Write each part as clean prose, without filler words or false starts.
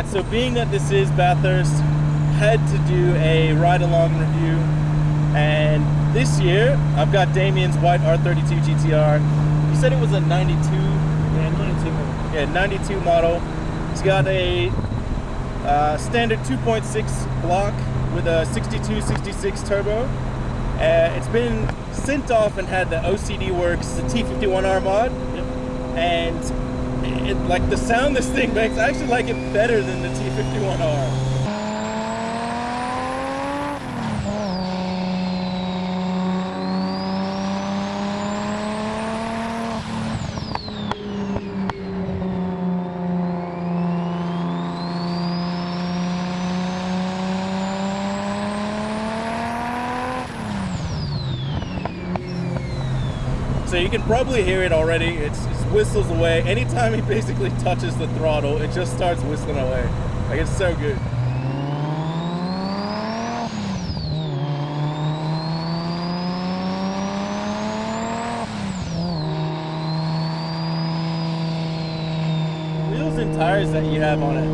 And so being that this is Bathurst, had to do a ride-along review. And this year, I've got Damien's white R32 GTR. You said it was a 92? Yeah, 92 model. Yeah, 92 model. It's got a standard 2.6 block with a 62-66 turbo. It's been sent off and had the OCD Works, the T51R mod. Yep. And like the sound this thing makes, I actually like it better than the T51R. So you can probably hear it already. It whistles away. Anytime he basically touches the throttle, it just starts whistling away. Like, it's so good. Wheels and tires that you have on it.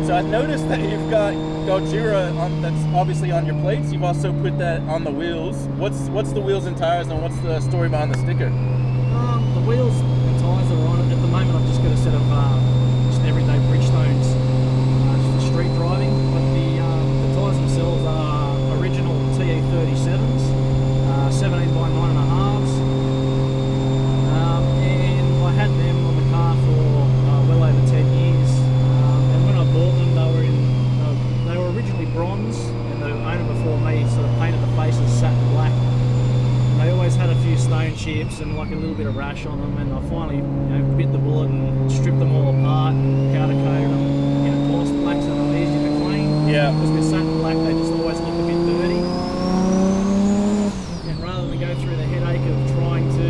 So I've noticed that you've got Gojira on, that's obviously on your plates. You've also put that on the wheels. What's the wheels and tires, and what's the story behind the sticker? The wheels and tyres are on it. At the moment, I've just got a set of just everyday Bridgestones, just for street driving. But the tyres themselves are original TE37s, 17 by 9.5s, and I had them on the car for well over 10 years. And when I bought them, they were originally bronze, and the owner before me sort of painted the faces satin black. They always had a few stone chips and like a little bit of rash on them, and I finally bit the bullet and stripped them all apart and powder coated them in a gloss black so they're easy to clean. Yeah. Because with satin black they just always look a bit dirty. And rather than go through the headache of trying to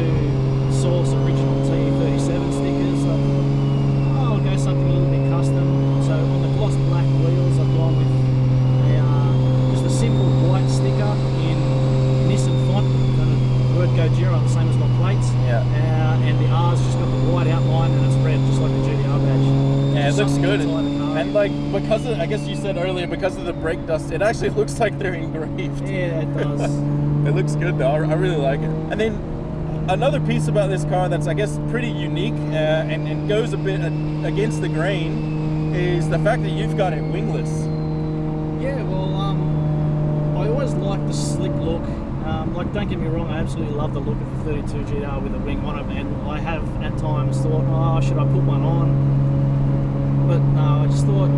source original TE37 stickers, I thought, I'll go something a little bit custom. So on the gloss black wheels I've gone with just a simple white sticker in Nissan font. Word Gojira, the same as my plates. Yeah. And the R's just got the white outline and it's red, just like the GTR badge. Yeah, it looks good. And like, because of, I guess you said earlier, because of the brake dust, it actually looks like they're engraved. Yeah, it does. It looks good though. I really like it. And then another piece about this car that's, I guess, pretty unique and goes a bit against the grain is the fact that you've got it wingless. Yeah, well, I always liked the slick look. Like, don't get me wrong, I absolutely love the look of the 32 GTR with a wing on it, and I have at times thought, should I put one on? But no, I just thought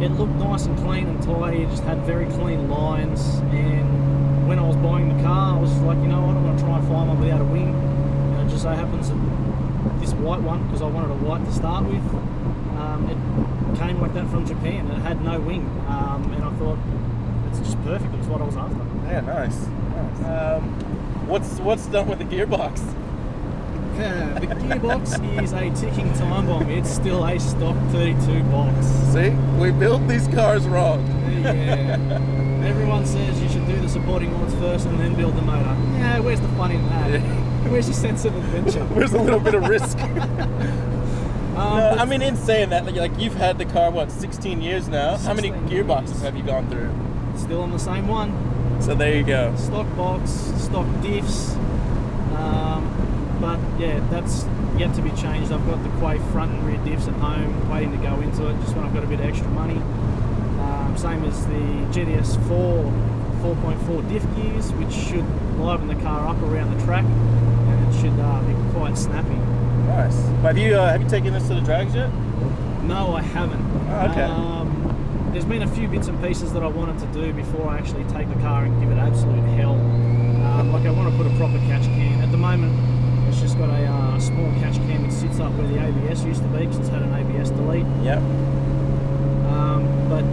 it looked nice and clean and tidy. It just had very clean lines, and when I was buying the car, I was like, you know what, I'm going to try and find one without a wing. And it just so happens that this white one, because I wanted a white to start with, it came like that from Japan, and it had no wing, and I thought, it's just perfect. It was what I was after. Yeah, nice. What's done with the gearbox? The gearbox is a ticking time bomb. It's still a stock 32 box. See, we built these cars wrong. Yeah. Everyone says you should do the supporting mods first and then build the motor. Yeah, where's the fun in that? Yeah. Where's your sense of adventure? Where's a little bit of risk? No, I mean, in saying that, like you've had the car, what, 16 years now? How many gearboxes have you gone through? Still on the same one. So there you go. Stock box, stock diffs. But yeah, that's yet to be changed. I've got the Quay front and rear diffs at home, waiting to go into it, just when I've got a bit of extra money. Same as the GTS 4.4 diff gears, which should liven the car up around the track, and it should be quite snappy. Nice. Have you taken this to the drags yet? No, I haven't. Oh, okay. There's been a few bits and pieces that I wanted to do before I actually take the car and give it absolute hell. Like I want to put a proper catch can. At the moment, it's just got a small catch can that sits up where the ABS used to be, because it's had an ABS delete. Yep. But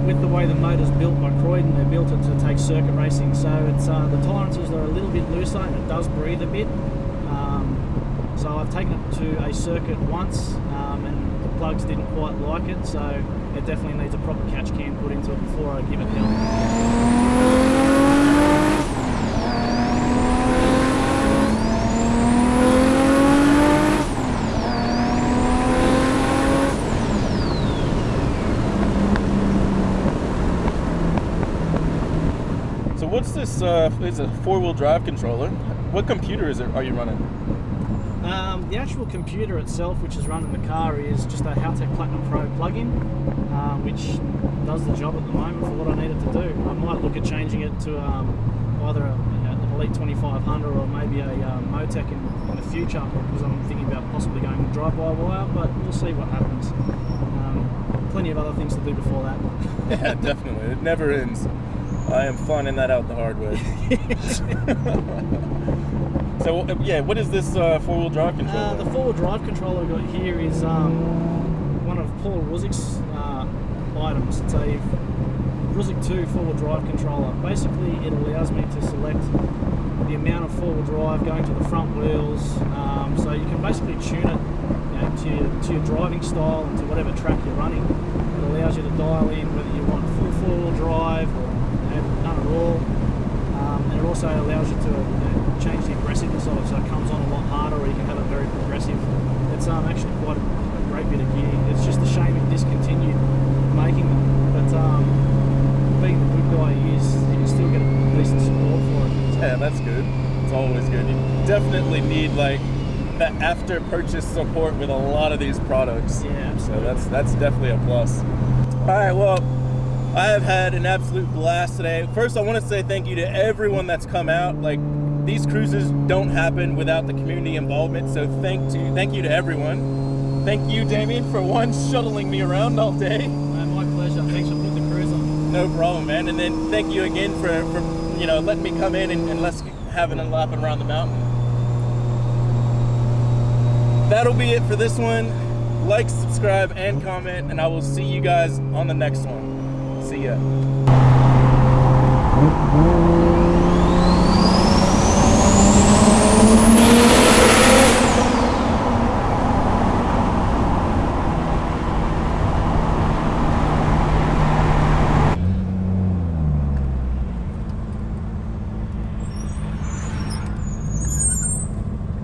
with the way the motor's built by Croydon, they built it to take circuit racing, so it's the tolerances are a little bit looser and it does breathe a bit. So I've taken it to a circuit once, and the plugs didn't quite like it, so it definitely needs a proper catch can put into it before I give it hell. what's this? It's a 4-wheel drive controller. What computer are you running? The actual computer itself, which is running the car, is just a Haltech Platinum Pro plug-in, which does the job at the moment for what I need it to do. I might look at changing it to either an Elite 2500 or maybe a Motec in the future, because I'm thinking about possibly going drive-by-wire, but we'll see what happens. Plenty of other things to do before that. Yeah, definitely. It never ends. I am finding that out the hard way. So yeah, what is this 4-wheel drive controller? The 4-wheel drive controller we've got here is one of Paul Ruzik's items. It's a Ruzik 2 4-wheel drive controller. Basically, it allows me to select the amount of 4-wheel drive going to the front wheels, so you can basically tune it, you know, to your driving style and to whatever track you're running. It allows you to dial in whether you want full 4-wheel drive or none at all. And it also allows you to change the aggressiveness of it, so it comes on a lot harder, or you can have it very progressive. It's actually quite a great bit of gear. It's just a shame it discontinued making them, but being the good guy he is, you can still get a decent support for it. So. Yeah, that's good. It's always good. You definitely need like that after purchase support with a lot of these products. Yeah, absolutely. So that's definitely a plus. All right, well, I have had an absolute blast today. First, I want to say thank you to everyone that's come out. Like, these cruises don't happen without the community involvement, so thank you to everyone. Thank you, Damien, for shuttling me around all day. My pleasure. Thanks for putting the cruise on. No problem, man. And then thank you again for letting me come in and let's have a lap around the mountain. That'll be it for this one. Like, subscribe, and comment, and I will see you guys on the next one. See ya.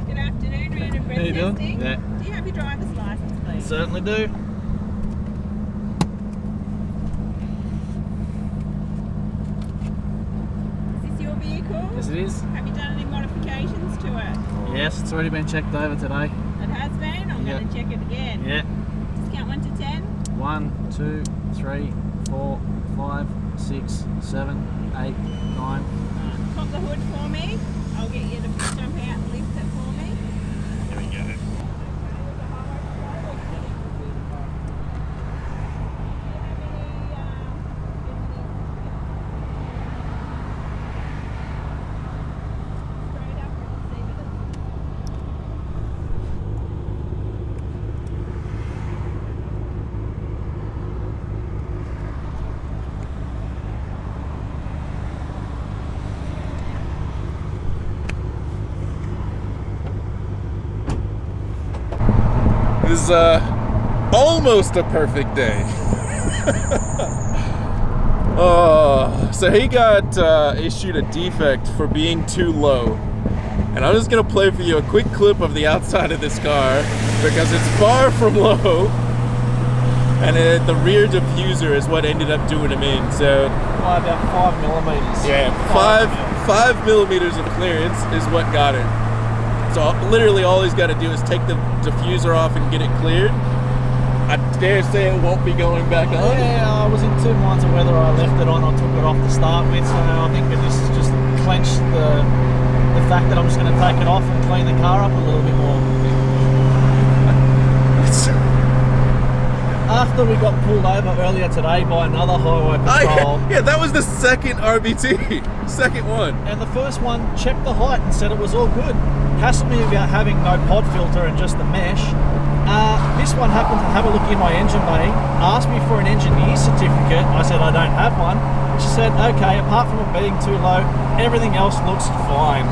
Good afternoon, random breath How you doing? testing. Yeah. Do you have your driver's license, please? Certainly do. Is this your vehicle? Yes, it is. Have you done any modifications to it? Yes, it's already been checked over today. It has been? I'm Yeah. going to check it again. Yeah. Just count 1 to 10. 1, 2, 3, 4, 5, 6, 7, 8, 9. Pop the hood for me. I'll get you to jump out and lift it for me. There we go. This is almost a perfect day. So he got issued a defect for being too low. And I'm just gonna play for you a quick clip of the outside of this car because it's far from low. And the rear diffuser is what ended up doing him in. So By about 5 millimeters. yeah, 5 millimeters of clearance is what got it. So literally all he's got to do is take the diffuser off and get it cleared. I dare say it won't be going back on. Yeah, I was in 2 minds of whether I left it on or took it off to start with, so I think it just clenched the fact that I'm just going to take it off and clean the car up a little bit more. After we got pulled over earlier today by another highway patrol, Yeah, that was the second RBT, second one. and the first one checked the height and said it was all good. Hassled me about having no pod filter and just the mesh. This one happened to have a look in my engine bay, asked me for an engineer certificate. I said I don't have one. She said, okay, apart from it being too low, everything else looks fine.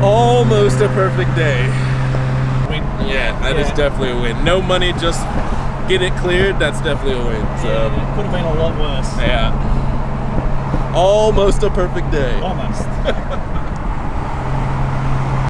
Almost a perfect day. Win. Yeah, that is definitely a win. No money, just get it cleared, that's definitely a win. So Yeah, it could have been a lot worse. yeah. Almost a perfect day. Almost.